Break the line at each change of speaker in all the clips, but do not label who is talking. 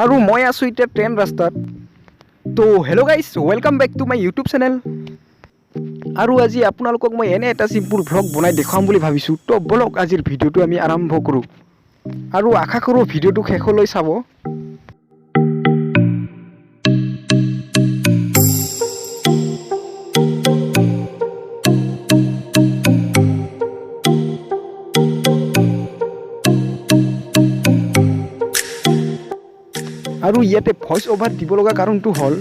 আৰু মই আছোঁ এতিয়া ট্ৰেইন ৰাস্তাত। তো hello' guys, welcome back to my YouTube channel. আৰু আজি আপোনালোকক মই এনে এটা চিম্পুল ভ্লগ বনাই দেখুৱাম বুলি ভাবিছোঁ। তো বলক আজিৰ ভিডিঅ'টো আমি আৰম্ভ কৰোঁ। আৰু আশা কৰোঁ ভিডিঅ'টো শেষলৈ চাব। আৰু ইয়াতে ভইচ অভাৰ দিব লগা কাৰণটো হ'ল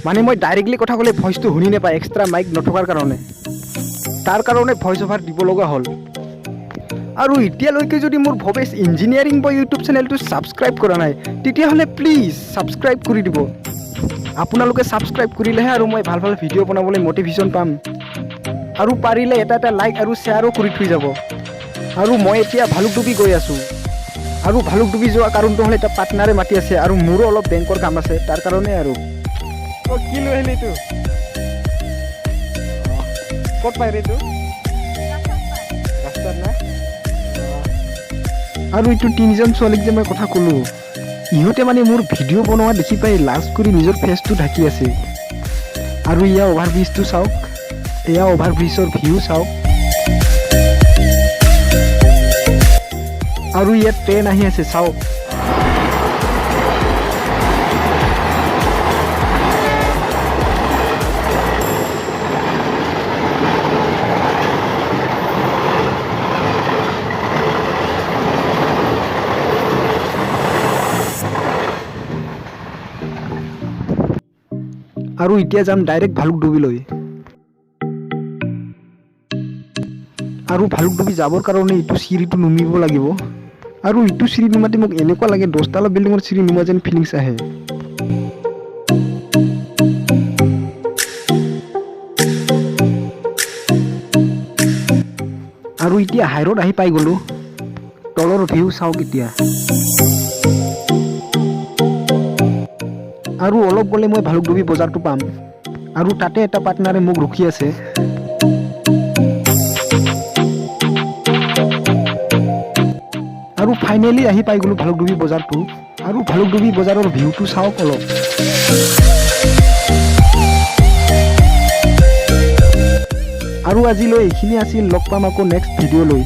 মানে মই ডাইৰেক্টলি কথা ক'লে ভইচটো শুনি নাপায়, এক্সট্ৰা মাইক নথকাৰ কাৰণে। তাৰ কাৰণে ভইচ অভাৰ দিব লগা হ'ল। আৰু এতিয়ালৈকে যদি মোৰ ভৱেশ ইঞ্জিনিয়াৰিং বয় ইউটিউব চেনেলটো ছাবস্ক্ৰাইব কৰা নাই, তেতিয়াহ'লে প্লিজ ছাবস্ক্ৰাইব কৰি দিব। আপোনালোকে ছাবস্ক্ৰাইব কৰিলেহে আৰু মই ভাল ভাল ভিডিঅ' বনাবলৈ মটিভেশ্যন পাম। আৰু পাৰিলে এটা লাইক আৰু শ্বেয়াৰো কৰি থৈ যাব। আৰু মই এতিয়া ভালুকডুবি গৈ আছোঁ। আৰু ভালুকডুবি যোৱা কাৰণটো হ'ল এটা পাৰ্টনাৰে মাতি আছে আৰু মোৰো অলপ বেংকৰ কাম আছে, তাৰ কাৰণে আৰু। অ' কি লৈ আহিলি এইটো? ক'ত পায় এইটো? ৰাস্তাত না? আৰু এইটো তিনিজন ছোৱালীক যে মই কথা ক'লোঁ, ইহঁতে মানে মোৰ ভিডিঅ' বনোৱা দেখি পাই লাজ কৰি নিজৰ ফেচটো ঢাকি আছে। আৰু ইয়াৰ অভাৰব্ৰিজটো চাওক, এয়া অভাৰব্ৰিজৰ ভিউ চাওক। আৰু ইয়াত ট্ৰেইন আহি আছে চাওক। আৰু এতিয়া যাম ডাইৰেক্ট ভালুকডুবিলৈ। আৰু ভালুকডুবি যাবৰ কাৰণে এইটো চিৰিটো নুমিব লাগিব। আৰু ইটো চিৰি নুমাতে মোক এনেকুৱা লাগে 10তলা বিল্ডিঙৰ চিৰি নুমা যেন ফিলিংছ আহে। আৰু এতিয়া হাইৰোড আহি পাই গ'লোঁ। তলৰ ভিউ চাওক এতিয়া। আৰু অলপ গ'লে মই ভালুকডুবি বজাৰটো পাম। আৰু তাতে এটা পাৰ্টনাৰে মোক ৰখি আছে। আৰু ফাইনেলি আহি পাই গ'লোঁ ভালুকডুবি বজাৰটো। আৰু ভালুকডুবি বজাৰৰ ভিউটো চাওক অলপ। আৰু আজিলৈ এইখিনি আছিল, লগ পাম আকৌ নেক্সট ভিডিঅ'লৈ।